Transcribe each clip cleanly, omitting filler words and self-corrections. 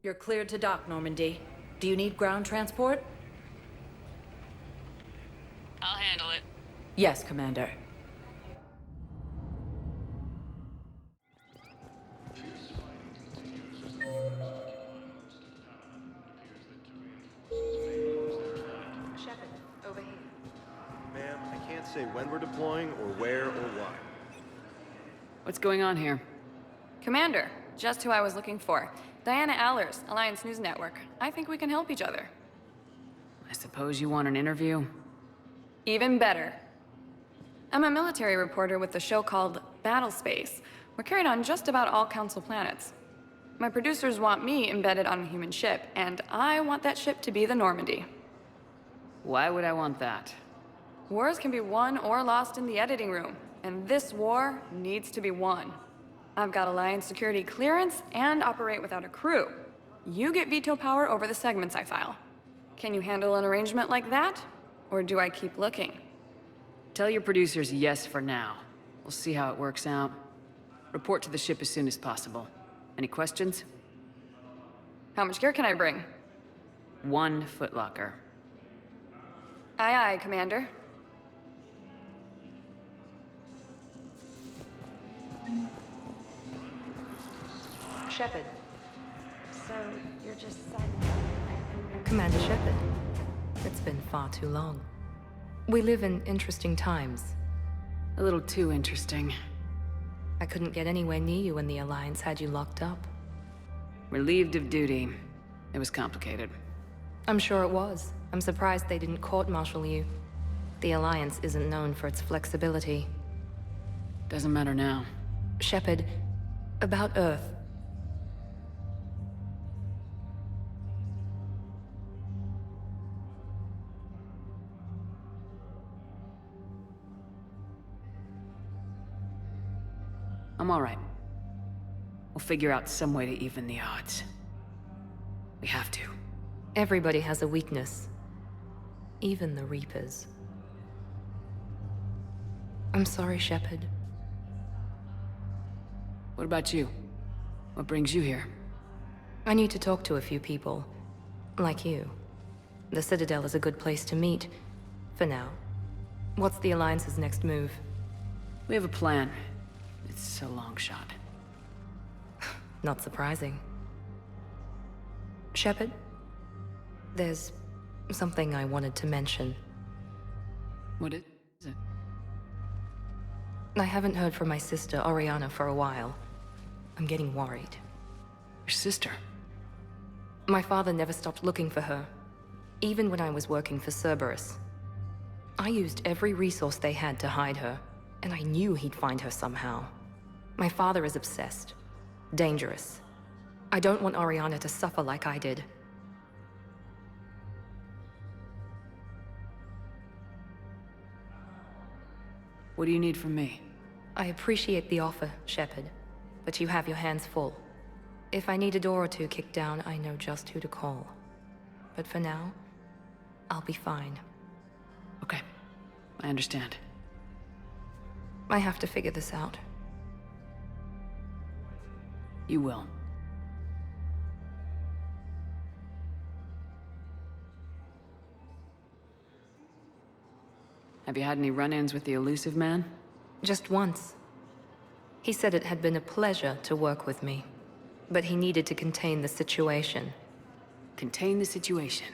You're cleared to dock, Normandy. Do you need ground transport? I'll handle it. Yes, Commander. Shepard, over here. Ma'am, I can't say when we're deploying or where or why. What's going on here? Commander, just who I was looking for. Diana Allers, Alliance News Network. I think we can help each other. I suppose you want an interview? Even better. I'm a military reporter with a show called Battlespace. We're carried on just about all Council planets. My producers want me embedded on a human ship, and I want that ship to be the Normandy. Why would I want that? Wars can be won or lost in the editing room, and this war needs to be won. I've got Alliance security clearance and operate without a crew. You get veto power over the segments I file. Can you handle an arrangement like that? Or do I keep looking? Tell your producers yes for now. We'll see how it works out. Report to the ship as soon as possible. Any questions? How much gear can I bring? 1 footlocker. Aye, aye, Commander. Shepard. So, you're just Commander Shepard. It's been far too long. We live in interesting times. A little too interesting. I couldn't get anywhere near you when the Alliance had you locked up. Relieved of duty. It was complicated. I'm sure it was. I'm surprised they didn't court-martial you. The Alliance isn't known for its flexibility. Doesn't matter now. Shepard, about Earth. I'm all right. We'll figure out some way to even the odds. We have to. Everybody has a weakness. Even the Reapers. I'm sorry, Shepard. What about you? What brings you here? I need to talk to a few people. Like you. The Citadel is a good place to meet. For now. What's the Alliance's next move? We have a plan. It's a long shot. Not surprising. Shepard? There's something I wanted to mention. What is it? I haven't heard from my sister, Oriana, for a while. I'm getting worried. Your sister? My father never stopped looking for her. Even when I was working for Cerberus. I used every resource they had to hide her, and I knew he'd find her somehow. My father is obsessed. Dangerous. I don't want Oriana to suffer like I did. What do you need from me? I appreciate the offer, Shepard, but you have your hands full. If I need a door or two kicked down, I know just who to call. But for now, I'll be fine. Okay. I understand. I have to figure this out. You will. Have you had any run-ins with the Elusive Man? Just once. He said it had been a pleasure to work with me, but he needed to contain the situation. Contain the situation.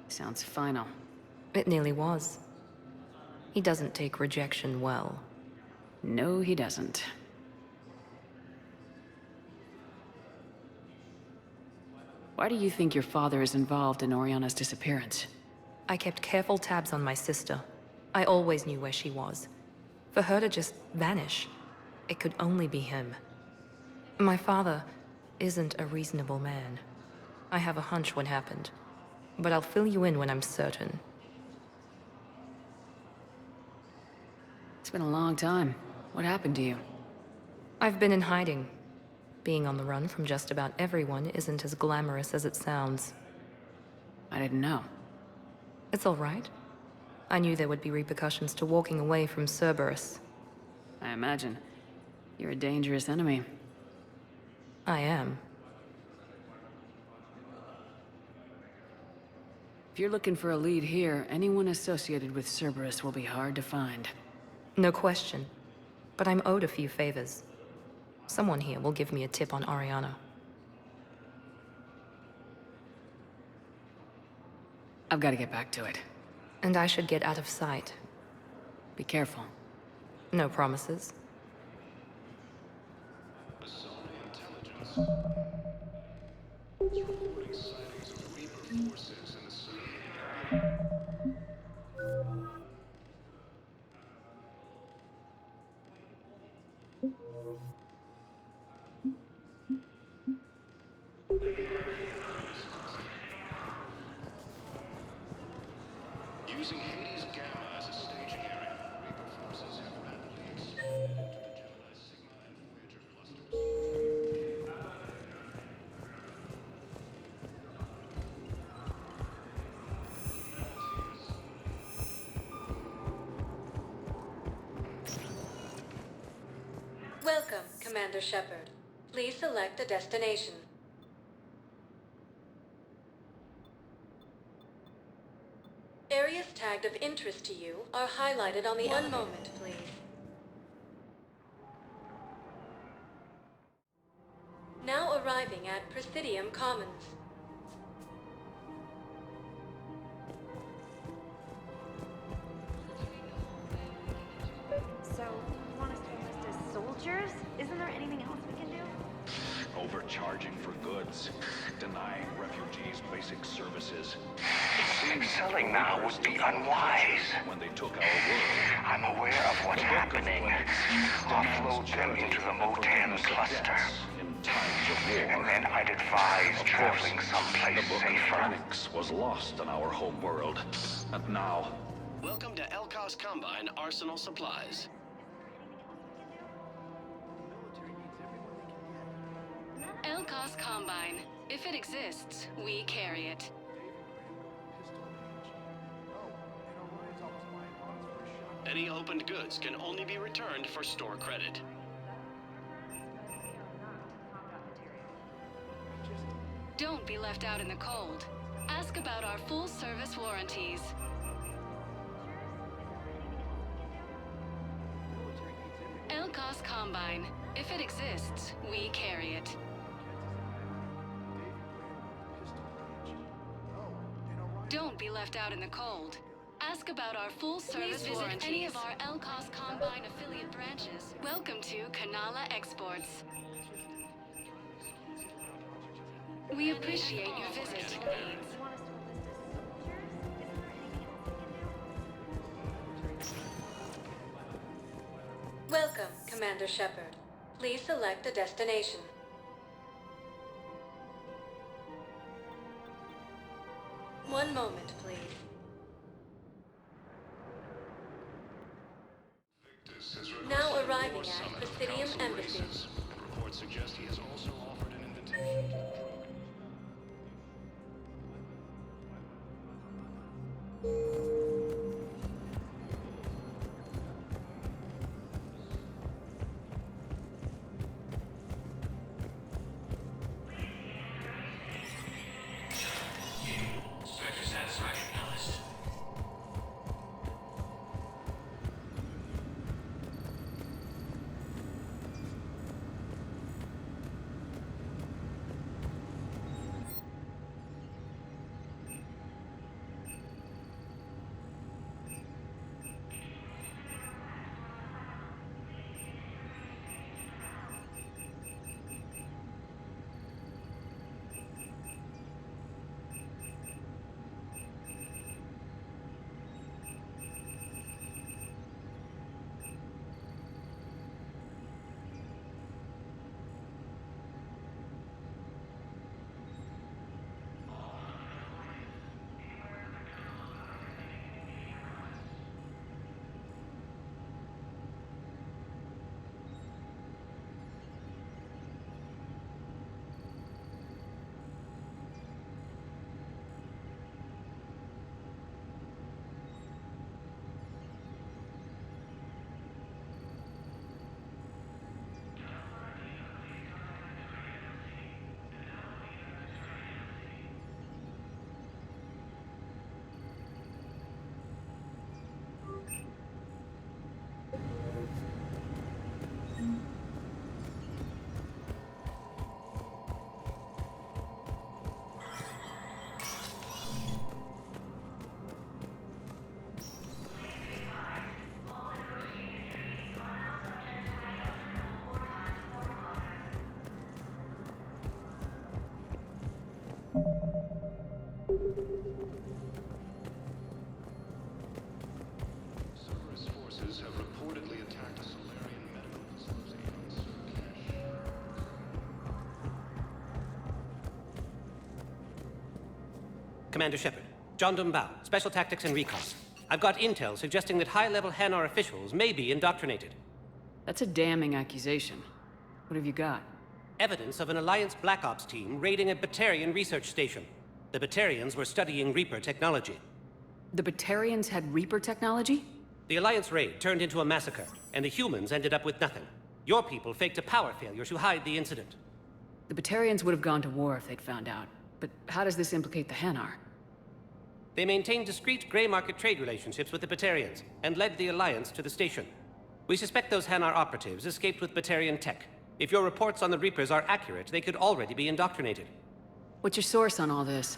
Sounds final. It nearly was. He doesn't take rejection well. No, he doesn't. Why do you think your father is involved in Oriana's disappearance? I kept careful tabs on my sister. I always knew where she was. For her to just vanish, it could only be him. My father isn't a reasonable man. I have a hunch what happened, but I'll fill you in when I'm certain. It's been a long time. What happened to you? I've been in hiding. Being on the run from just about everyone isn't as glamorous as it sounds. I didn't know. It's all right. I knew there would be repercussions to walking away from Cerberus. I imagine. You're a dangerous enemy. I am. If you're looking for a lead here, anyone associated with Cerberus will be hard to find. No question. But I'm owed a few favors. Someone here will give me a tip on Ariana. I've got to get back to it. And I should get out of sight. Be careful. No promises. Using Hades Gamma as a staging area, Reaper forces have rapidly expanded into the Gemini Sigma and Voyager clusters. Welcome, Commander Shepard. Please select a destination. Areas tagged of interest to you are highlighted on the One moment, please. Now arriving at Presidium Commons. So, you want us to enlist as soldiers? Isn't there anything else we can do? Overcharging for goods, denying refugees basic services. Selling now would be unwise. When they took our world, I'm aware of what's happening. Offload them into the Motan cluster. in times of war, And then I'd advise traveling someplace the book of safer. Phoenix was lost in our home world. And now, Welcome to Elkos Combine Arsenal Supplies. Elkos Combine. If it exists, we carry it. Any opened goods can only be returned for store credit. Don't be left out in the cold. Ask about our full-service warranties. Elkos Combine. If it exists, we carry it. Don't be left out in the cold. Ask about our full-service Please visit warranties. any Of our Elkos Combine affiliate branches. Welcome to Kanala Exports. We appreciate your visit. You want us to enlist as soldiers? Isn't there anything else we can do? Welcome, Commander Shepard. Please select a destination. One moment, please. Now arriving at Presidium Embassy. Reports suggest he has also offered an invitation to the crew. Cerberus forces have reportedly attacked a Solarian medical facility on Surkash. Commander Shepard, John Dumbao, Special Tactics and Recon. I've got intel suggesting that high-level Hanar officials may be indoctrinated. That's a damning accusation. What have you got? Evidence of an Alliance Black Ops team raiding a Batarian research station. The Batarians were studying Reaper technology. The Batarians had Reaper technology? The Alliance raid turned into a massacre, and the humans ended up with nothing. Your people faked a power failure to hide the incident. The Batarians would have gone to war if they'd found out. But how does this implicate the Hanar? They maintained discreet gray market trade relationships with the Batarians, and led the Alliance to the station. We suspect those Hanar operatives escaped with Batarian tech. If your reports on the Reapers are accurate, they could already be indoctrinated. What's your source on all this?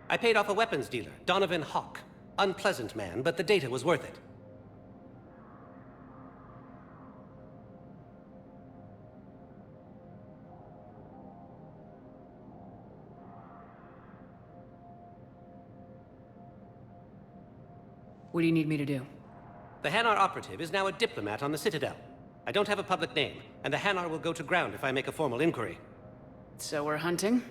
I paid off a weapons dealer, Donovan Hawk. Unpleasant man, but the data was worth it. What do you need me to do? The Hanar operative is now a diplomat on the Citadel. I don't have a public name, and the Hanar will go to ground if I make a formal inquiry. So we're hunting?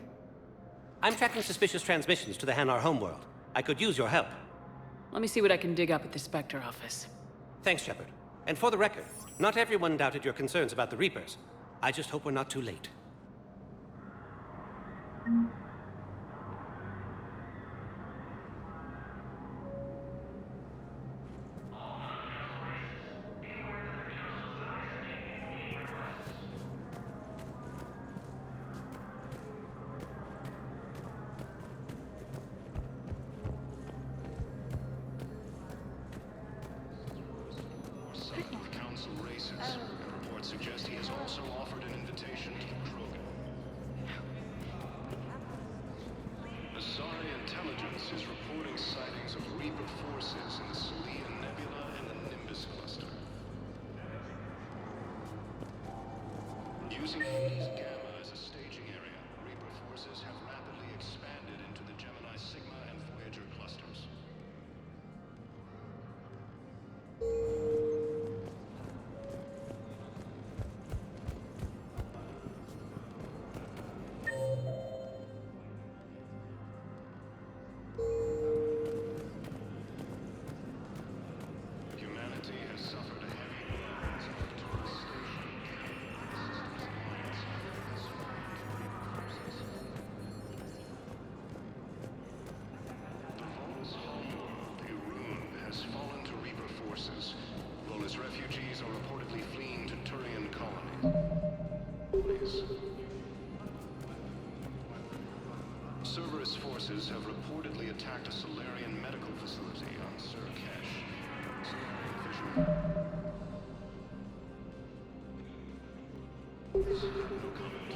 I'm tracking suspicious transmissions to the Hanar homeworld. I could use your help. Let me see what I can dig up at the Spectre office. Thanks, Shepard. And for the record, not everyone doubted your concerns about the Reapers. I just hope we're not too late. Council races. Reports suggest he has also offered an invitation to the Krogan. Asari intelligence is reporting sightings of Reaper forces in the Selene Nebula and the Nimbus cluster. Using Hades Gamma as a staging area, Reaper forces have rapidly expanded into the Gemini Sigma and Voyager clusters. Humanity has suffered a heavy blow as Arcturus Station Systems Alliance has surrounded Reaper forces. The Volus homeworld, Irun, has fallen to Reaper forces. Volus refugees are reportedly fleeing to Turian colonies. Cerberus forces have reportedly attacked a Solarian medical facility on Surkash. No comment.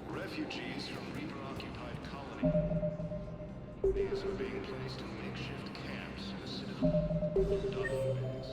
Refugees from Reaper-occupied colonies are being placed in makeshift camps in the Citadel. Docking bays.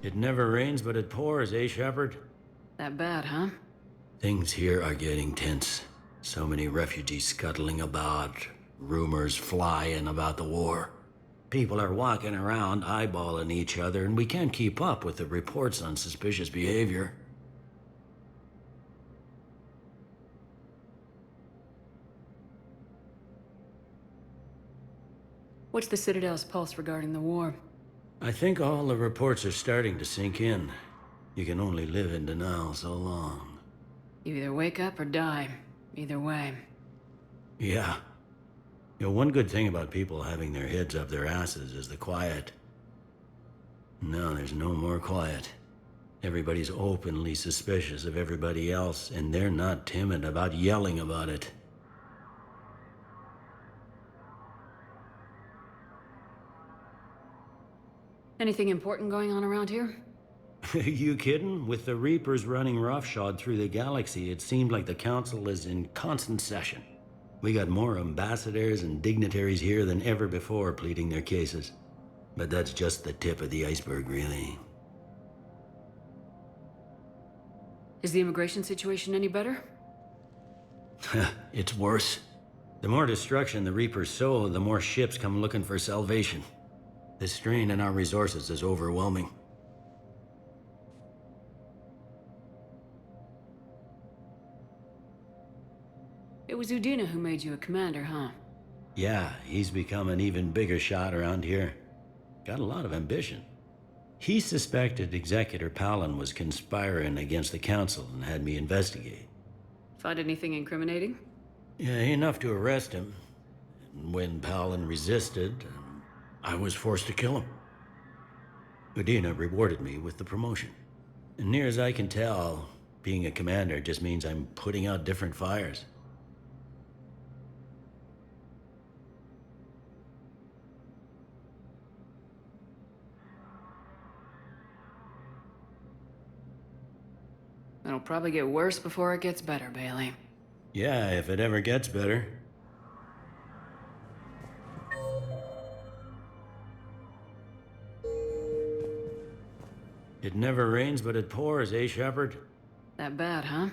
It never rains, but it pours, eh, Shepard? That bad, huh? Things here are getting tense. So many refugees scuttling about, rumors flying about the war. People are walking around eyeballing each other, and we can't keep up with the reports on suspicious behavior. What's the Citadel's pulse regarding the war? I think all the reports are starting to sink in. You can only live in denial so long. You either wake up or die. Either way. Yeah. You know, one good thing about people having their heads up their asses is the quiet. No, there's no more quiet. Everybody's openly suspicious of everybody else, and they're not timid about yelling about it. Anything important going on around here? You kidding? With the Reapers running roughshod through the galaxy, it seemed like the Council is in constant session. We got more ambassadors and dignitaries here than ever before pleading their cases. But that's just the tip of the iceberg, really. Is the immigration situation any better? It's worse. The more destruction the Reapers sow, the more ships come looking for salvation. The strain on our resources is overwhelming. It was Udina who made you a commander, huh? Yeah, he's become an even bigger shot around here. Got a lot of ambition. He suspected Executor Palin was conspiring against the Council and had me investigate. Find anything incriminating? Yeah, enough to arrest him. And when Palin resisted, I was forced to kill him. Udina rewarded me with the promotion. And near as I can tell, being a commander just means I'm putting out different fires. It'll probably get worse before it gets better, Bailey. Yeah, if it ever gets better. It never rains, but it pours, eh, Shepard? That bad, huh?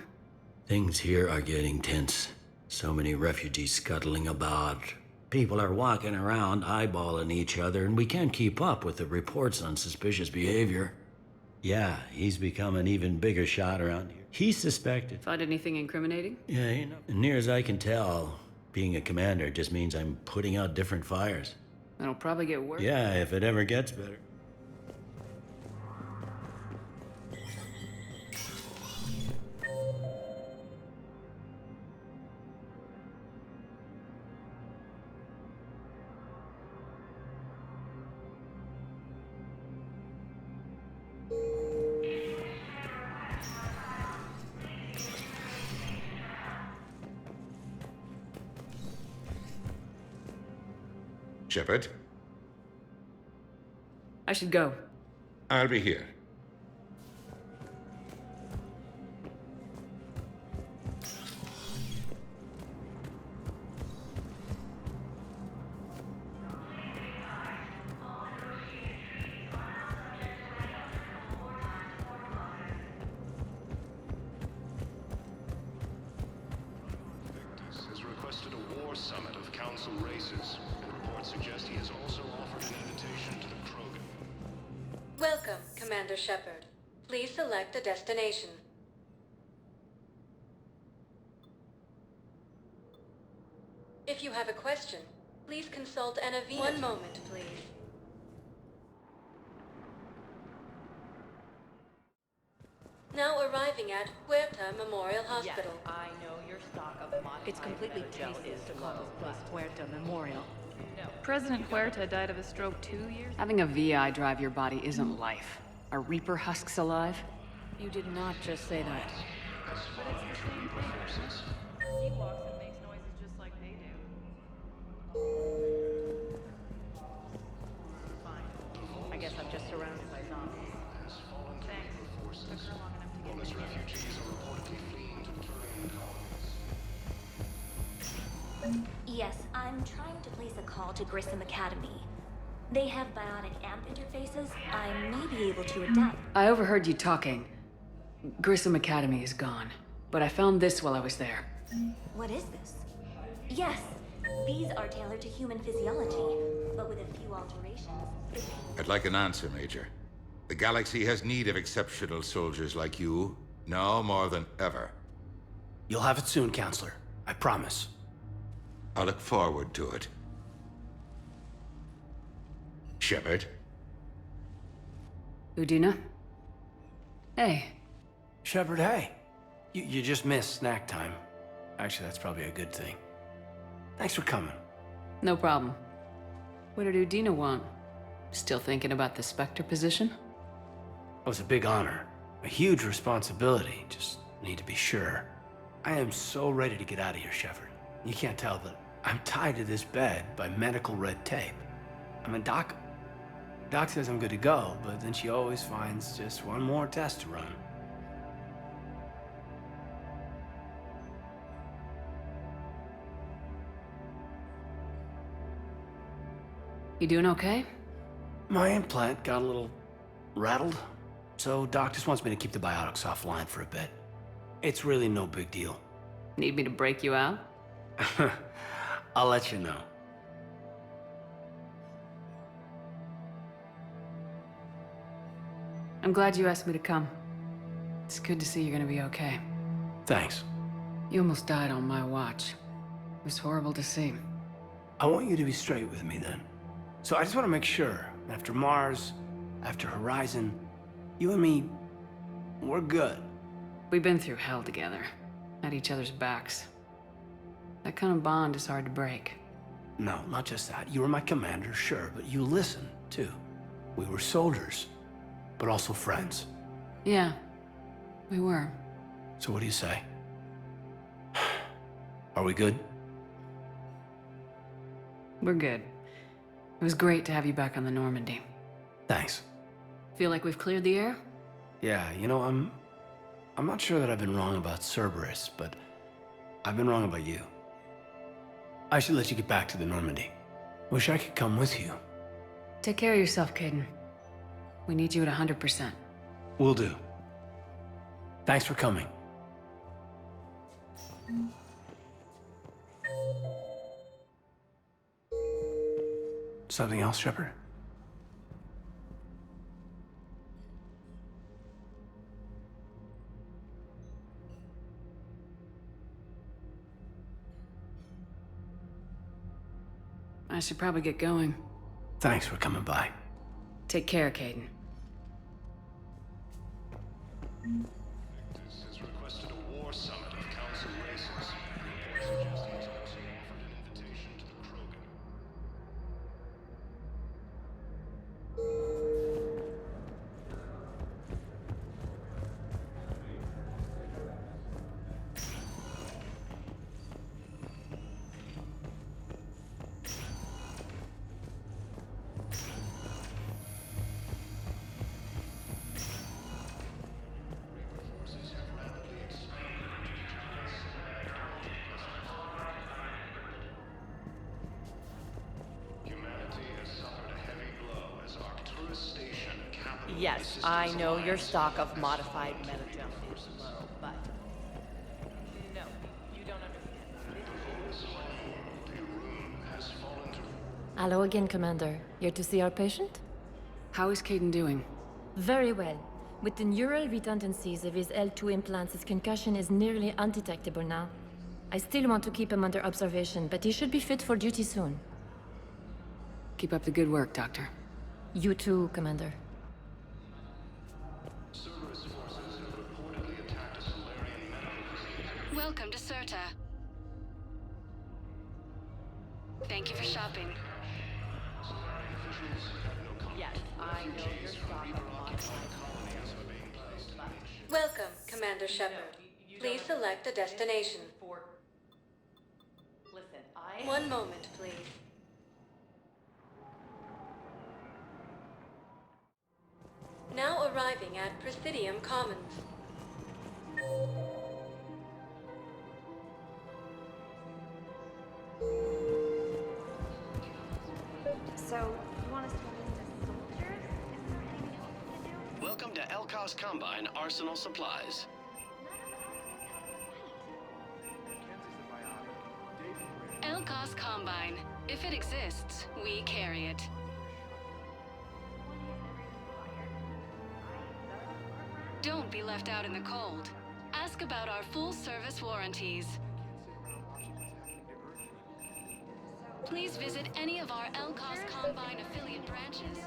Things here are getting tense. So many refugees scuttling about. People are walking around eyeballing each other, and we can't keep up with the reports on suspicious behavior. Yeah, he's become an even bigger shot around here. He's suspected. Find anything incriminating? Yeah, you know, near as I can tell, being a commander just means I'm putting out different fires. It'll probably get worse. Yeah, if it ever gets better. Shepard? I should go. I'll be here. Has requested a war summit of council races, and reports suggest he has also offered an invitation to the Krogan. Welcome, Commander Shepard. Please select a destination. If you have a question, please consult Anavina. One moment, please. Now arriving at Huerta Memorial Hospital. Yes, I know your stock of modified. It's completely tasteless to call this place Huerta Memorial. President Huerta died of a stroke 2 years ago. Having a VI drive your body isn't life. Are Reaper husks alive? You did not just say that. He walks and makes noises just like they do. Fine. I guess I'm just surrounded by zombies. Thanks. Took her long enough to get Bonus me here. refugees are reportedly fleeing to Turian colonies. Yes, I'm trying to place a call to Grissom Academy. They have bionic amp interfaces. I may be able to adapt. I overheard you talking. Grissom Academy is gone, but I found this while I was there. What is this? Yes, these are tailored to human physiology, but with a few alterations. I'd like an answer, Major. The galaxy has need of exceptional soldiers like you, now more than ever. You'll have it soon, Counselor. I promise. I look forward to it. Shepard. Udina? Hey. Shepard, hey. You just missed snack time. Actually, that's probably a good thing. Thanks for coming. No problem. What did Udina want? Still thinking about the Spectre position? It was a big honor. A huge responsibility. Just need to be sure. I am so ready to get out of here, Shepard. You can't tell, but I'm tied to this bed by medical red tape. I mean, Doc says I'm good to go, but then she always finds just one more test to run. You doing okay? My implant got a little rattled, so Doc just wants me to keep the biotics offline for a bit. It's really no big deal. Need me to break you out? I'll let you know. I'm glad you asked me to come. It's good to see you're gonna be okay. Thanks. You almost died on my watch. It was horrible to see. I want you to be straight with me then. So I just want to make sure, after Mars, after Horizon, you and me, we're good. We've been through hell together, at each other's backs. That kind of bond is hard to break. No, not just that. You were my commander, sure, but you listened, too. We were soldiers, but also friends. Yeah, we were. So what do you say? Are we good? We're good. It was great to have you back on the Normandy. Thanks. Feel like we've cleared the air? Yeah, you know, I'm not sure that I've been wrong about Cerberus, but I've been wrong about you. I should let you get back to the Normandy. Wish I could come with you. Take care of yourself, Kaidan. We need you at 100%. Will do. Thanks for coming. Something else, Shepard? I should probably get going. Thanks for coming by. Take care, Kaidan. Victus has requested a war summit of council races. Reports suggest he's also offered an invitation to the Krogan. Yes, I know your stock of modified metagem is low, but... No, you don't understand. Hello again, Commander. Here to see our patient? How is Kaidan doing? Very well. With the neural redundancies of his L2 implants, his concussion is nearly undetectable now. I still want to keep him under observation, but he should be fit for duty soon. Keep up the good work, Doctor. You too, Commander. Cerberus forces have reportedly attacked a Solarian medical facility. Welcome to Serta. Thank you for shopping. Solarian officials have no comment. Yes, I know your stock of modified Colonies are being placed in each. Welcome, Commander Shepard. Please select a destination. Listen, I... One moment, please. Now arriving at Presidium Commons. So, you want us to enlist as soldiers? Isn't there anything else we can do? Welcome to Elkos Combine Arsenal Supplies. Elkos Combine. If it exists, we carry it. Don't be left out in the cold. Ask about our full service warranties. Please visit any of our Elkos Combine affiliate branches.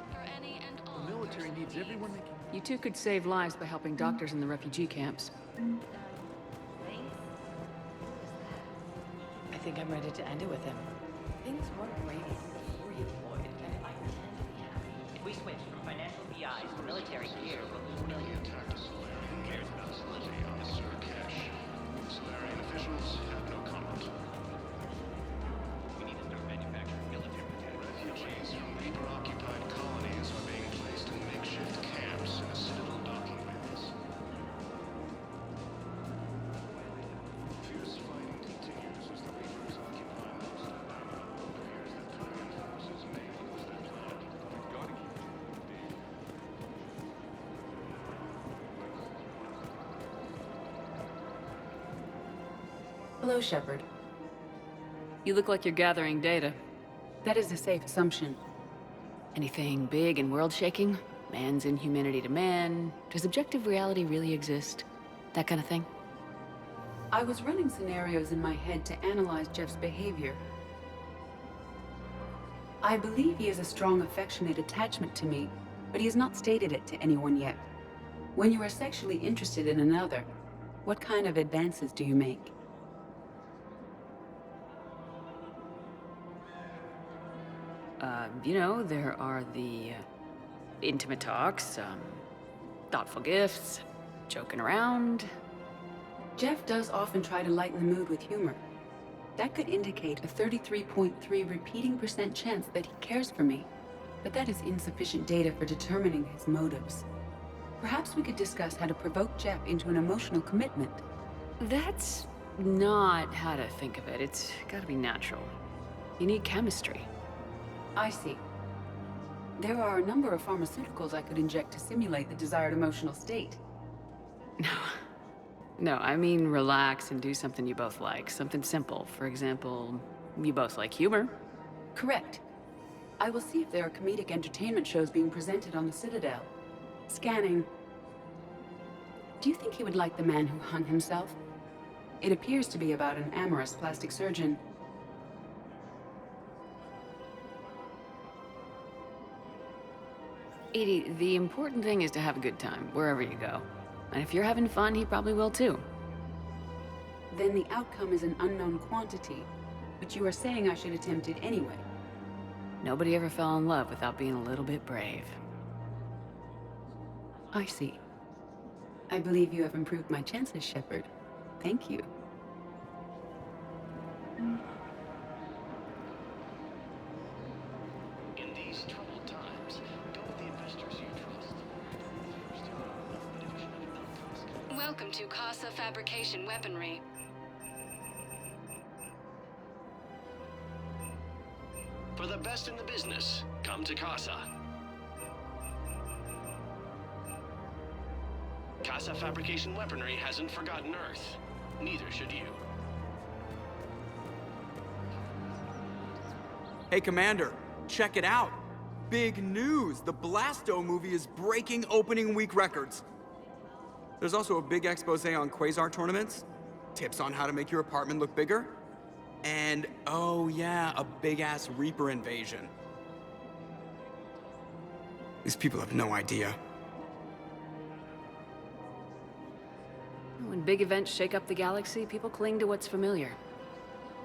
You two could save lives by helping doctors in the refugee camps. I think I'm ready to end it with him. Things weren't great before you deployed, and I tend to be happy. If we switch from financial PIs to military gear, we'll lose millions. Who cares about Solari? Sir Cash. Solarian officials have no comment. We need to start manufacturing military materials. Refugees from Reaper-occupied colonies are being placed in makeshift camps in the Citadel docking bays. Fierce fighting continues as the Reapers occupy most of them. It appears that Covenant forces may lose their planet. We've got to keep it moving. Hello, Shepard. You look like you're gathering data. That is a safe assumption. Anything big and world-shaking? Man's inhumanity to man? Does objective reality really exist? That kind of thing? I was running scenarios in my head to analyze Jeff's behavior. I believe he has a strong affectionate attachment to me, but he has not stated it to anyone yet. When you are sexually interested in another, what kind of advances do you make? You know, there are the intimate talks, thoughtful gifts, joking around. Jeff does often try to lighten the mood with humor. That could indicate a 33.3 repeating % chance that he cares for me, but that is insufficient data for determining his motives. Perhaps we could discuss how to provoke Jeff into an emotional commitment. That's not how to think of it. It's gotta be natural. You need chemistry. I see. There are a number of pharmaceuticals I could inject to simulate the desired emotional state. No, I mean relax and do something you both like. Something simple. For example, you both like humor. Correct. I will see if there are comedic entertainment shows being presented on the Citadel. Scanning. Do you think he would like The Man Who Hung Himself? It appears to be about an amorous plastic surgeon. Edie, the important thing is to have a good time, wherever you go. And if you're having fun, he probably will too. Then the outcome is an unknown quantity, but you are saying I should attempt it anyway. Nobody ever fell in love without being a little bit brave. I see. I believe you have improved my chances, Shepard. Thank you. In these troubled times, go with the investors you trust. Welcome to Casa Fabrication Weaponry. For the best in the business, come to Casa. Casa Fabrication Weaponry hasn't forgotten Earth. Neither should you. Hey, Commander, check it out. Big news! The Blasto movie is breaking opening week records. There's also a big expose on Quasar tournaments, tips on how to make your apartment look bigger, and, oh yeah, a big-ass Reaper invasion. These people have no idea. When big events shake up the galaxy, people cling to what's familiar.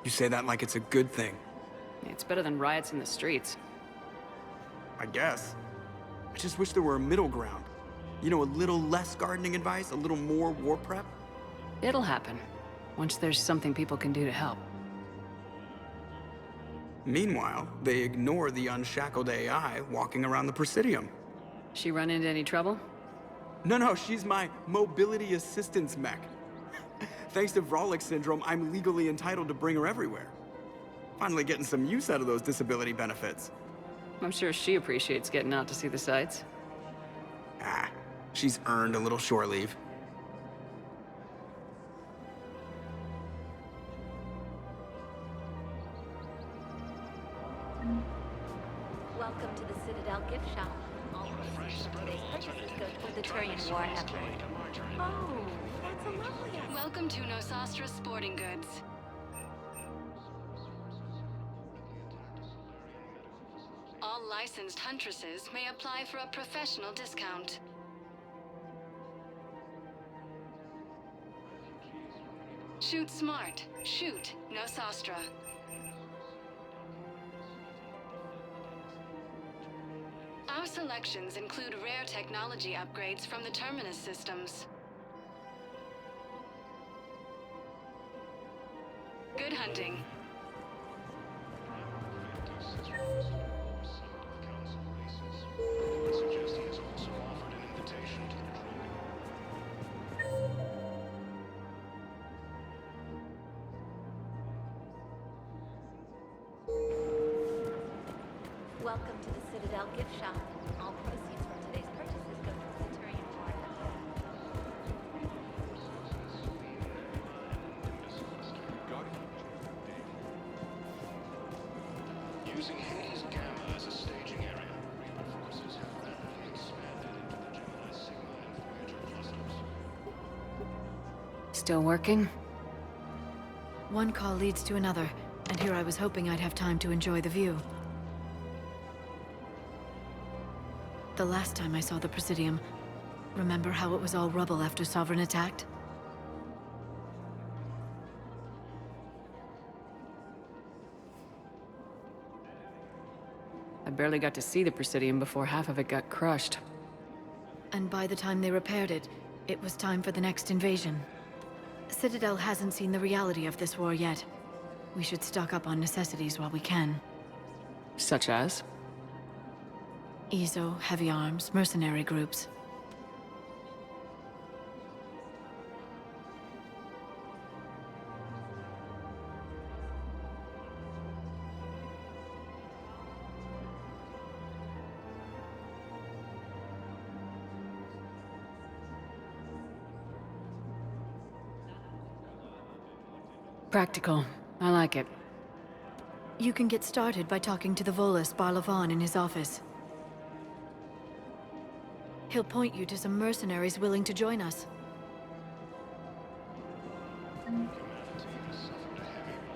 You say that like it's a good thing. It's better than riots in the streets. I guess. I just wish there were a middle ground. You know, a little less gardening advice, a little more war prep. It'll happen, once there's something people can do to help. Meanwhile, they ignore the unshackled AI walking around the Presidium. She run into any trouble? No, she's my mobility assistance mech. Thanks to Vralik syndrome, I'm legally entitled to bring her everywhere. Finally getting some use out of those disability benefits. I'm sure she appreciates getting out to see the sights. Ah, she's earned a little shore leave. Welcome to the Citadel gift shop. All proceeds from today's purchases go toward the Turian war effort. Oh, that's a lovely idea. Welcome to Nosastra Sporting Goods. All licensed licensed huntresses may apply for a professional discount. Shoot smart. Shoot, no sostra. Our selections include rare technology upgrades from the Terminus systems. Good hunting. Welcome to the Citadel gift shop. All proceeds from today's purchases go towards the Turian War effort. Using Hades Gamma as a staging area, Reaper forces have rapidly expanded into the Gemini Sigma and Voyager clusters. Still working? One call leads to another, and here I was hoping I'd have time to enjoy the view. The last time I saw the Presidium, remember how it was all rubble after Sovereign attacked? I barely got to see the Presidium before half of it got crushed. And by the time they repaired it, it was time for the next invasion. Citadel hasn't seen the reality of this war yet. We should stock up on necessities while we can. Such as? EZO, heavy arms, mercenary groups. Practical. I like it. You can get started by talking to the Volus Barlavan in his office. He'll point you to some mercenaries willing to join us.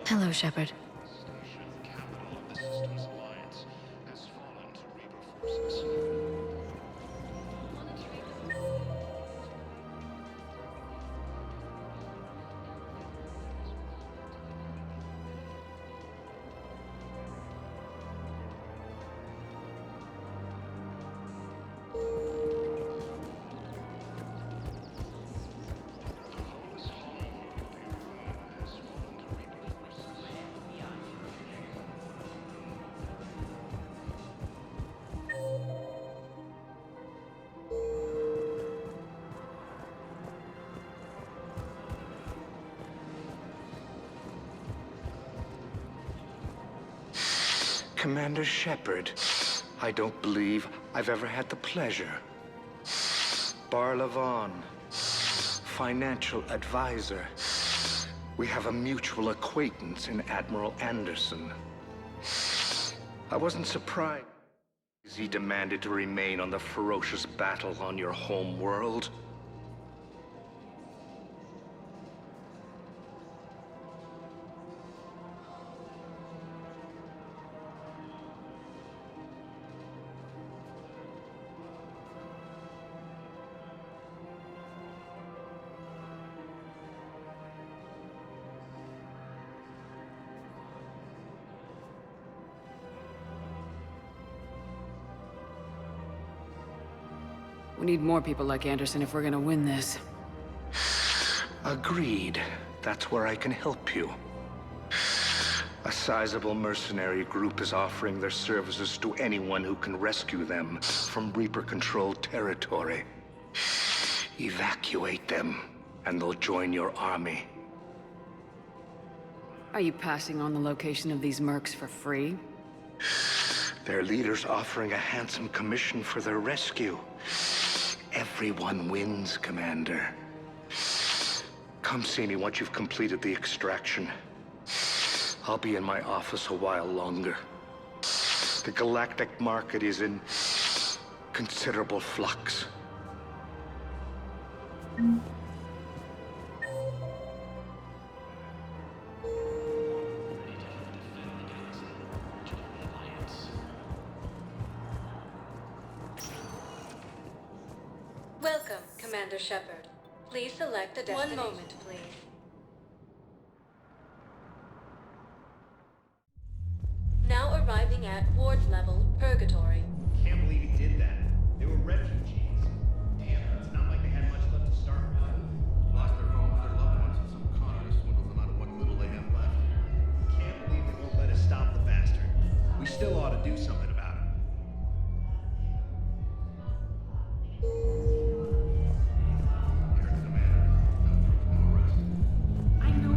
Hello, Shepard. Commander Shepard, I don't believe I've ever had the pleasure. Barlavan, financial advisor. We have a mutual acquaintance in Admiral Anderson. I wasn't surprised he demanded to remain on the ferocious battle on your home world. We need more people like Anderson if we're gonna win this. Agreed. That's where I can help you. A sizable mercenary group is offering their services to anyone who can rescue them from Reaper-controlled territory. Evacuate them, and they'll join your army. Are you passing on the location of these mercs for free? Their leader's offering a handsome commission for their rescue. Everyone wins, Commander. Come see me once you've completed the extraction. I'll be in my office a while longer. The galactic market is in considerable flux. Welcome, Commander Shepard. Please select a destination. 1 moment, please. Now arriving at ward level Purgatory. Can't believe he did that. They were refugees. Damn, it's not like they had much left to start with. Lost their homes, their loved ones, and some con artist swindled them out of what little they have left. Can't believe they won't let us stop the bastard. We still ought to do something about it. I know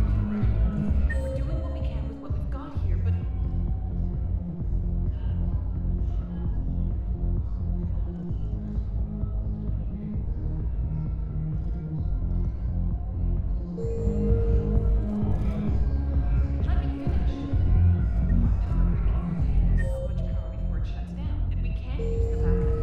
we're doing what we can with what we've got here, but let me finish. So much power before it shuts down, and we can't use the backups.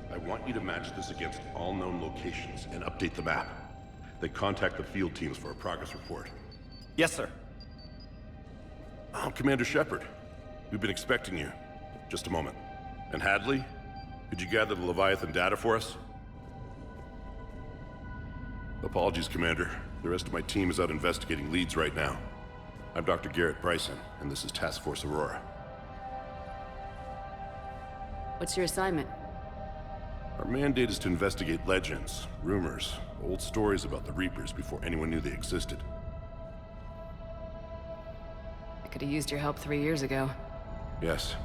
I want you to match this against all known locations and update the map. Then contact the field teams for a progress report. Yes, sir. Oh, Commander Shepard. We've been expecting you. Just a moment. And Hadley? Could you gather the Leviathan data for us? Apologies, Commander. The rest of my team is out investigating leads right now. I'm Dr. Garrett Bryson, and this is Task Force Aurora. What's your assignment? Our mandate is to investigate legends, rumors, old stories about the Reapers before anyone knew they existed. I could have used your help 3 years ago. Yes.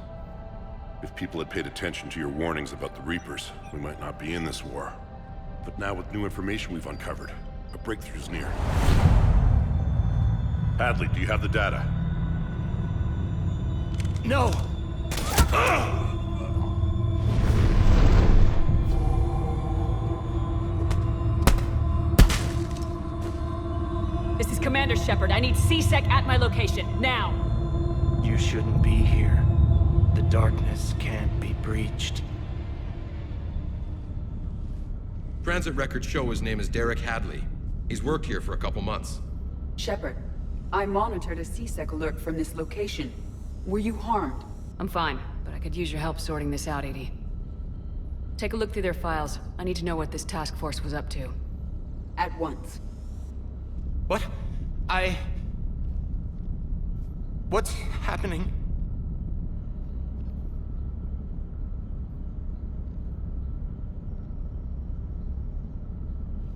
If people had paid attention to your warnings about the Reapers, we might not be in this war. But now with new information we've uncovered, a breakthrough's near. Hadley, do you have the data? No! This is Commander Shepard. I need C-Sec at my location, now! You shouldn't be here. The darkness can't be breached. Transit records show his name is Derek Hadley. He's worked here for a couple months. Shepard, I monitored a C-Sec alert from this location. Were you harmed? I'm fine, but I could use your help sorting this out, EDI. Take a look through their files. I need to know what this task force was up to. At once. What? What's happening?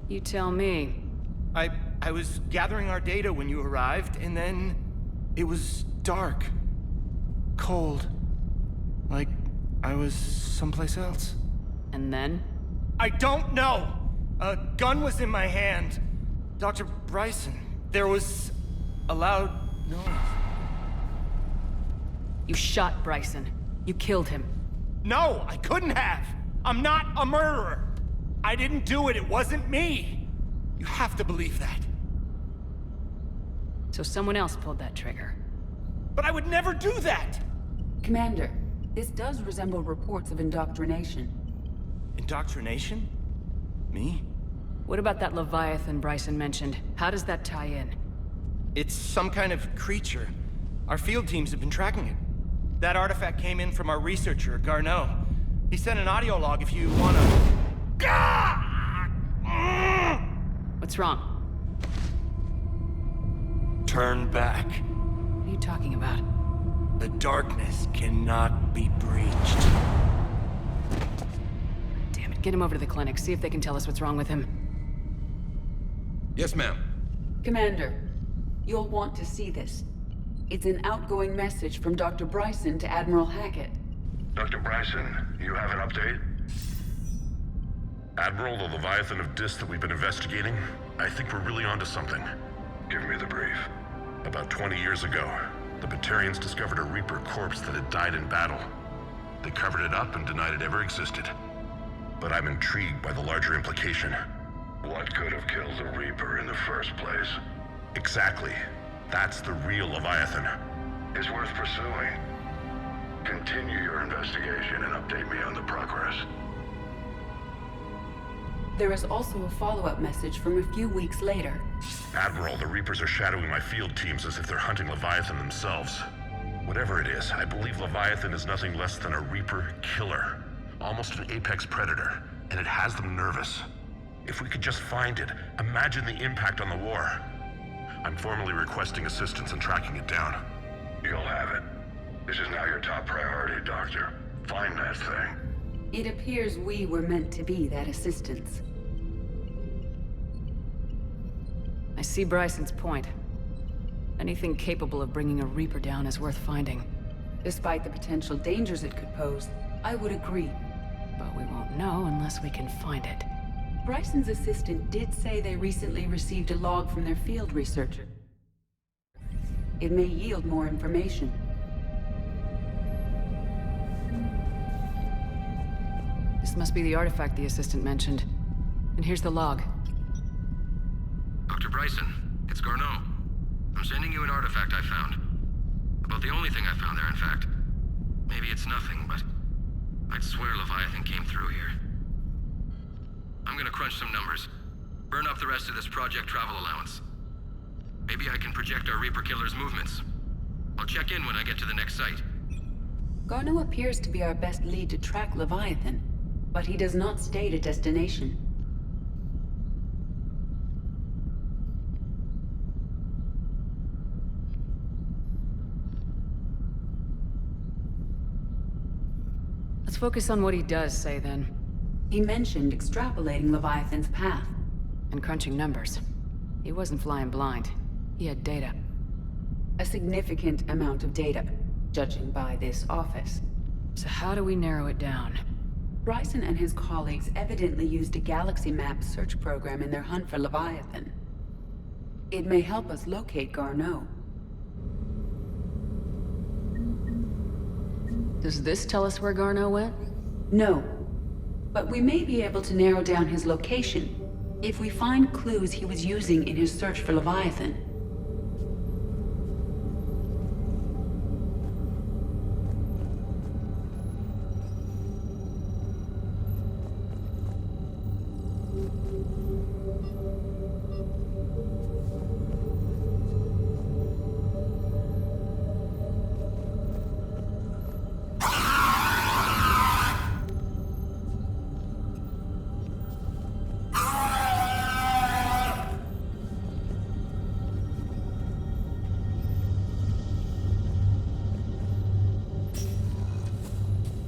You tell me. I was gathering our data when you arrived, and then it was dark. Cold. Like I was someplace else. And then? I don't know! A gun was in my hand. Dr. Bryson, there was a loud noise. You shot Bryson. You killed him. No, I couldn't have! I'm not a murderer! I didn't do it, it wasn't me! You have to believe that. So someone else pulled that trigger. But I would never do that! Commander, this does resemble reports of indoctrination. Indoctrination? Me? What about that Leviathan Bryson mentioned? How does that tie in? It's some kind of creature. Our field teams have been tracking it. That artifact came in from our researcher, Garneau. He sent an audio log if you wanna... What's wrong? Turn back. What are you talking about? The darkness cannot be breached. Damn it, Get him over to the clinic, see if they can tell us what's wrong with him. Yes, ma'am. Commander, you'll want to see this. It's an outgoing message from Dr. Bryson to Admiral Hackett. Dr. Bryson, you have an update? Admiral, the Leviathan of Dis that we've been investigating, I think we're really onto something. Give me the brief. About 20 years ago, the Batarians discovered a Reaper corpse that had died in battle. They covered it up and denied it ever existed. But I'm intrigued by the larger implication. What could have killed the Reaper in the first place? Exactly. That's the real Leviathan. It's worth pursuing. Continue your investigation and update me on the progress. There is also a follow-up message from a few weeks later. Admiral, the Reapers are shadowing my field teams as if they're hunting Leviathan themselves. Whatever it is, I believe Leviathan is nothing less than a Reaper killer. Almost an apex predator, and it has them nervous. If we could just find it, imagine the impact on the war. I'm formally requesting assistance in tracking it down. You'll have it. This is now your top priority, Doctor. Find that thing. It appears we were meant to be that assistance. I see Bryson's point. Anything capable of bringing a Reaper down is worth finding. Despite the potential dangers it could pose, I would agree. But we won't know unless we can find it. Bryson's assistant did say they recently received a log from their field researcher. It may yield more information. This must be the artifact the assistant mentioned. And here's the log. Dr. Bryson, it's Garneau. I'm sending you an artifact I found. About the only thing I found there, in fact. Maybe it's nothing, but I'd swear Leviathan came through here. I'm gonna crunch some numbers. Burn up the rest of this project travel allowance. Maybe I can project our Reaper killer's movements. I'll check in when I get to the next site. Garneau appears to be our best lead to track Leviathan, but he does not state a destination. Let's focus on what he does say, then. He mentioned extrapolating Leviathan's path. And crunching numbers. He wasn't flying blind. He had data. A significant amount of data, judging by this office. So how do we narrow it down? Bryson and his colleagues evidently used a galaxy map search program in their hunt for Leviathan. It may help us locate Garneau. Does this tell us where Garneau went? No. But we may be able to narrow down his location if we find clues he was using in his search for Leviathan.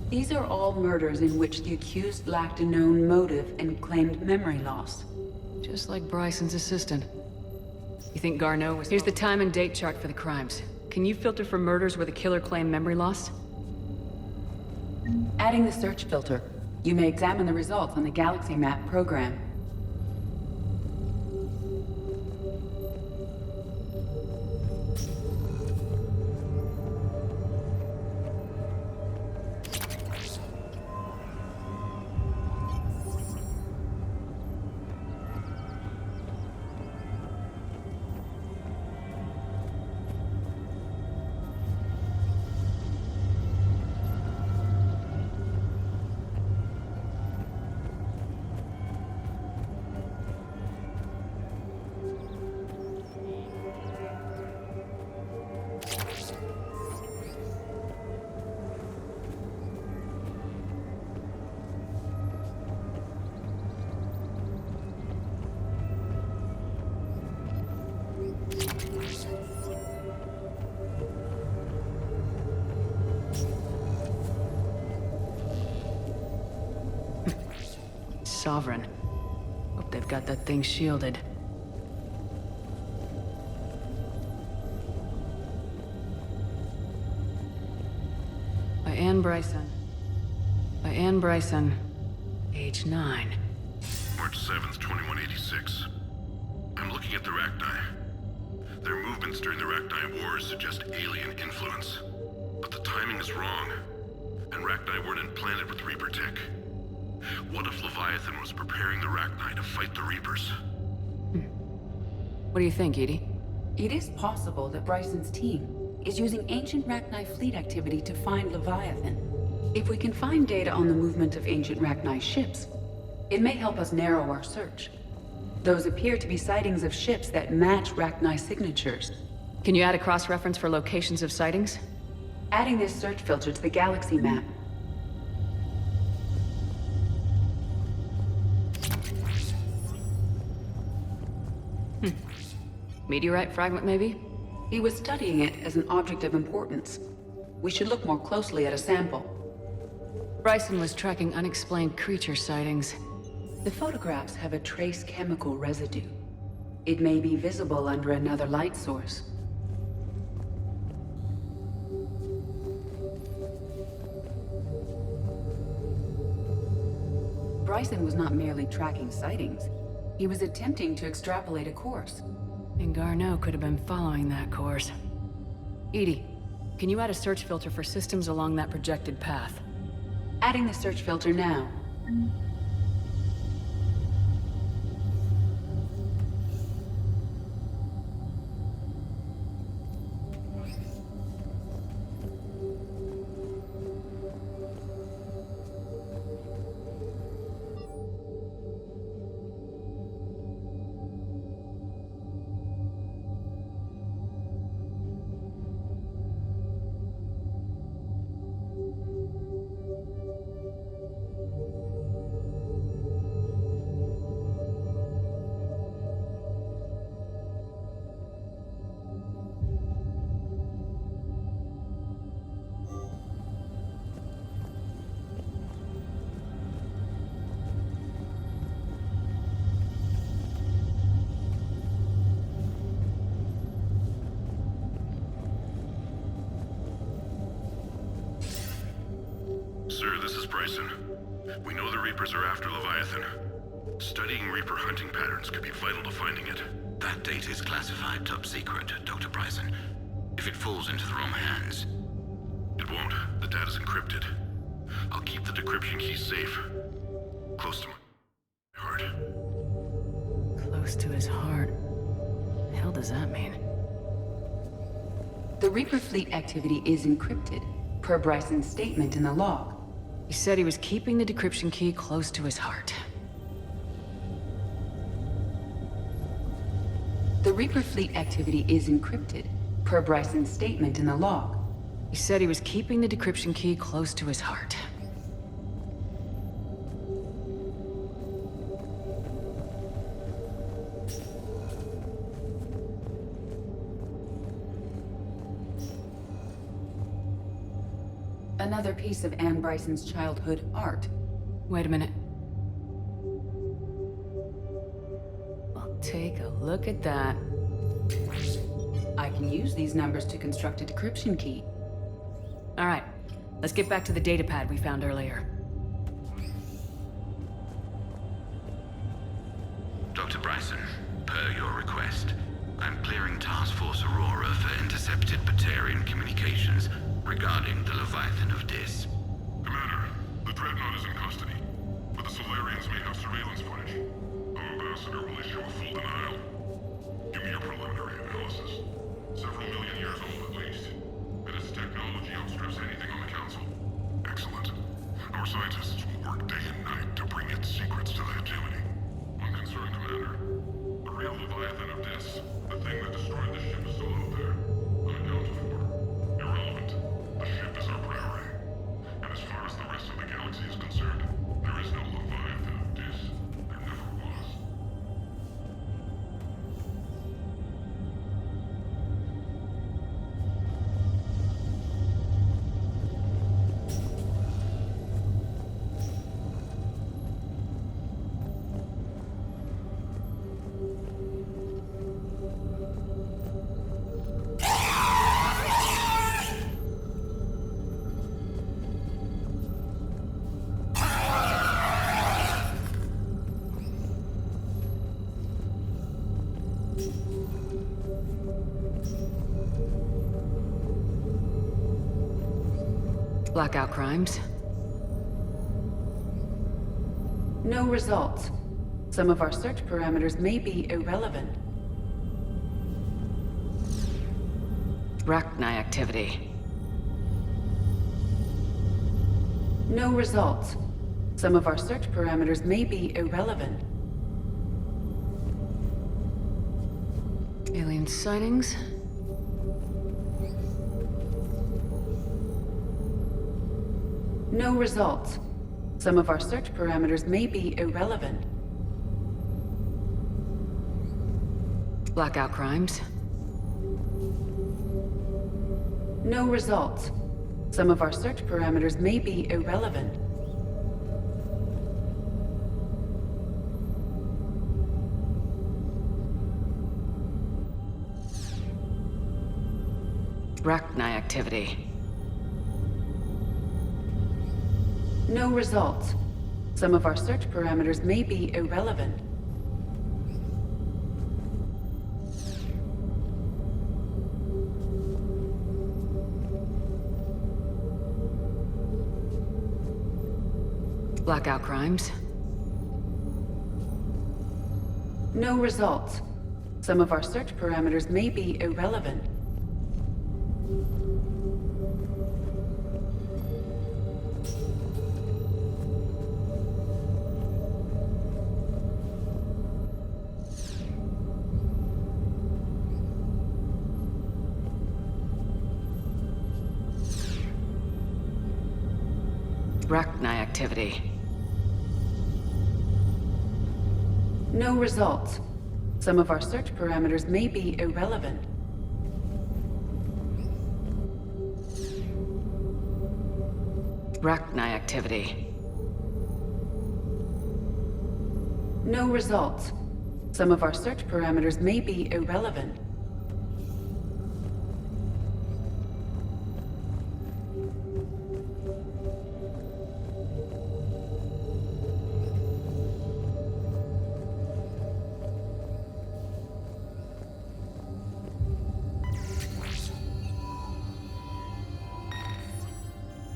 These are all murders in which the accused lacked a known motive and claimed memory loss. Just like Bryson's assistant. You think Garneau was— Here's the time and date chart for the crimes. Can you filter for murders where the killer claimed memory loss? Adding the search filter. You may examine the results on the Galaxy Map program. Sovereign. Hope they've got that thing shielded. By Anne Bryson. By Anne Bryson. Age 9. March 7th, 2186. I'm looking at the Rachni. Their movements during the Rachni Wars suggest alien influence. But the timing is wrong. And Rachni weren't implanted with Reaper tech. What if Leviathan was preparing the Rachni to fight the Reapers? What do you think, Edie? It is possible that Bryson's team is using ancient Rachni fleet activity to find Leviathan. If we can find data on the movement of ancient Rachni ships, it may help us narrow our search. Those appear to be sightings of ships that match Rachni signatures. Can you add a cross-reference for locations of sightings? Adding this search filter to the galaxy map. Meteorite fragment, maybe? He was studying it as an object of importance. We should look more closely at a sample. Bryson was tracking unexplained creature sightings. The photographs have a trace chemical residue. It may be visible under another light source. Bryson was not merely tracking sightings. He was attempting to extrapolate a course. And Garneau could have been following that course. Edie, can you add a search filter for systems along that projected path? Adding the search filter now. Sir, this is Bryson. We know the Reapers are after Leviathan. Studying Reaper hunting patterns could be vital to finding it. That data is classified top secret, Dr. Bryson. If it falls into the wrong hands... It won't. The data's encrypted. I'll keep the decryption key safe. Close to my heart. Close to his heart. What the hell does that mean? The Reaper fleet activity is encrypted, per Bryson's statement in the log. He said he was keeping the decryption key close to his heart. The Reaper fleet activity is encrypted, per Bryson's statement in the log. He said he was keeping the decryption key close to his heart. Another piece of Anne Bryson's childhood art. Wait a minute. Well, take a look at that. I can use these numbers to construct a decryption key. All right, let's get back to the datapad we found earlier. Dr. Bryson, per your request, I'm clearing Task Force Aurora for intercepted Batarian communications regarding the Leviathan of Dis. Commander, the Dreadnought is in custody, but the Solarians may have surveillance footage. Our ambassador will issue a full denial. Give me your preliminary analysis. Several million years old at least. And its technology outstrips anything on the Council. Excellent. Our scientists will work day and night to bring its secrets to the hegemony. One concern, Commander. The real Leviathan of Dis, the thing that destroyed the ship, is still out there. Unaccounted for. Irrelevant. The ship is our priority. Blackout crimes. No results. Some of our search parameters may be irrelevant. Rachni activity. No results. Some of our search parameters may be irrelevant. Alien sightings. No results. Some of our search parameters may be irrelevant. Blackout crimes. No results. Some of our search parameters may be irrelevant. Rachni activity. No results. Some of our search parameters may be irrelevant. Blackout crimes. No results. Some of our search parameters may be irrelevant. Rachni activity. No results. Some of our search parameters may be irrelevant. Rachni activity. No results. Some of our search parameters may be irrelevant.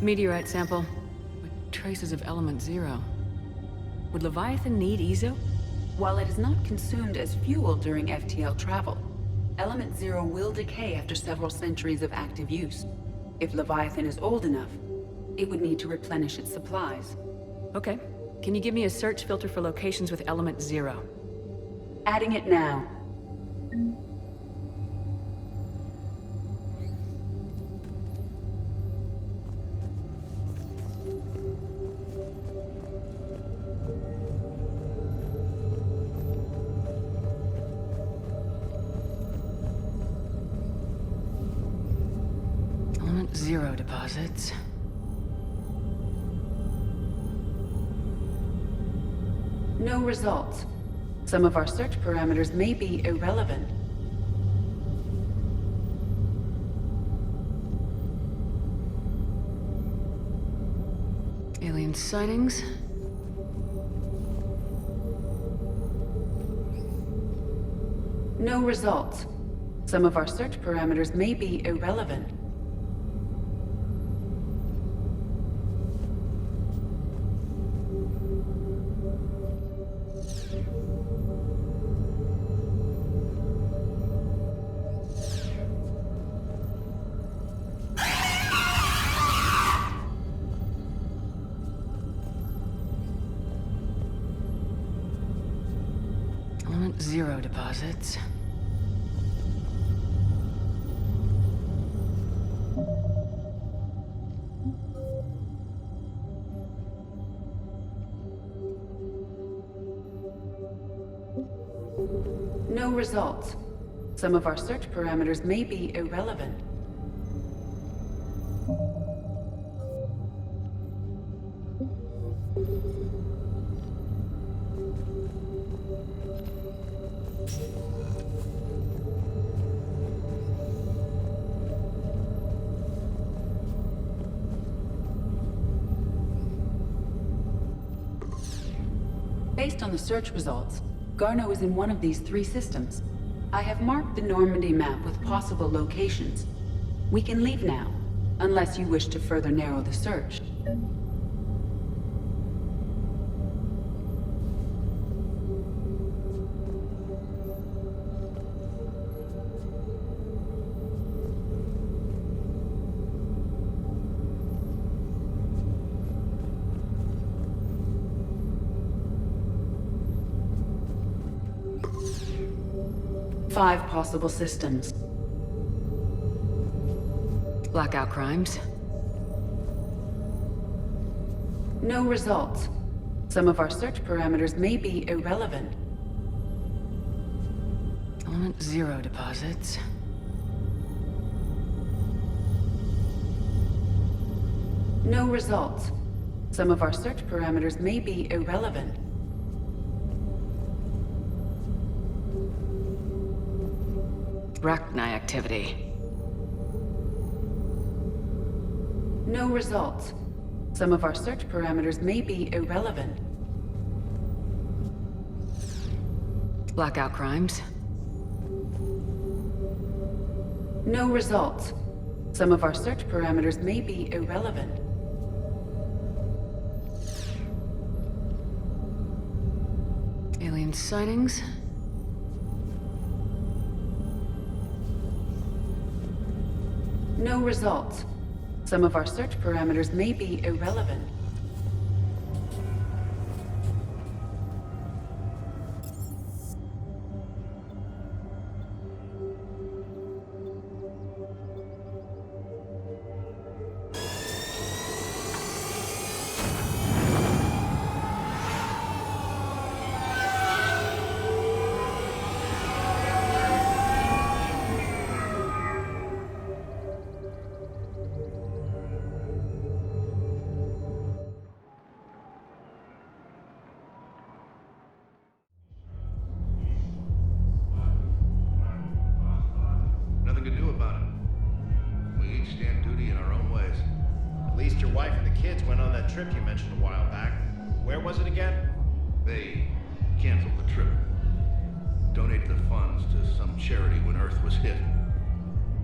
Meteorite sample with traces of element 0. Would Leviathan need Ezo? While it is not consumed as fuel during FTL travel, Element 0 will decay after several centuries of active use. If Leviathan is old enough, it would need to replenish its supplies. Okay. Can you give me a search filter for locations with element 0? Adding it now. Element 0 deposits. No results. Some of our search parameters may be irrelevant. Alien sightings. No results. Some of our search parameters may be irrelevant. Element 0 deposits. No results. Some of our search parameters may be irrelevant. Based on the search results, Garneau is in one of these 3 systems. I have marked the Normandy map with possible locations. We can leave now. unless you wish to further narrow the search. Five possible systems. Blackout crimes? No results. Some of our search parameters may be irrelevant. Element 0 deposits. No results. Some of our search parameters may be irrelevant. Rachni activity. No results. Some of our search parameters may be irrelevant. Blackout crimes? No results. Some of our search parameters may be irrelevant. Alien sightings? No results. Some of our search parameters may be irrelevant. Nothing to do about it. We each stand duty in our own ways. At least your wife and the kids went on that trip you mentioned a while back. Where was it again? They canceled the trip. Donated the funds to some charity when Earth was hit.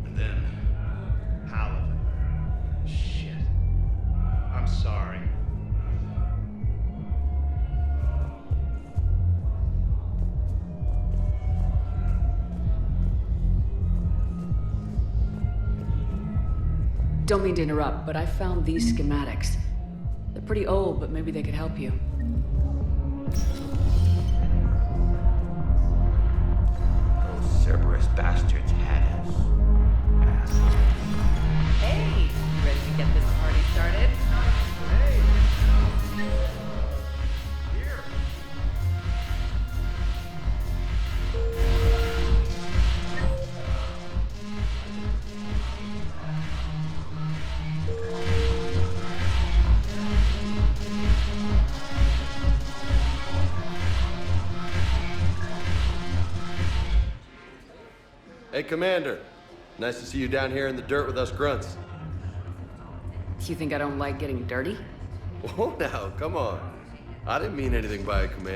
And then... Hallovan. Shit. I'm sorry. Don't mean to interrupt, but I found these schematics. They're pretty old, but maybe they could help you. Those Cerberus bastards had us. Assholes. Hey, you ready to get this party started? Hey, here. Hey, Commander. Nice to see you down here in the dirt with us grunts. You think I don't like getting dirty? Whoa, now, come on. I didn't mean anything by it, Commander.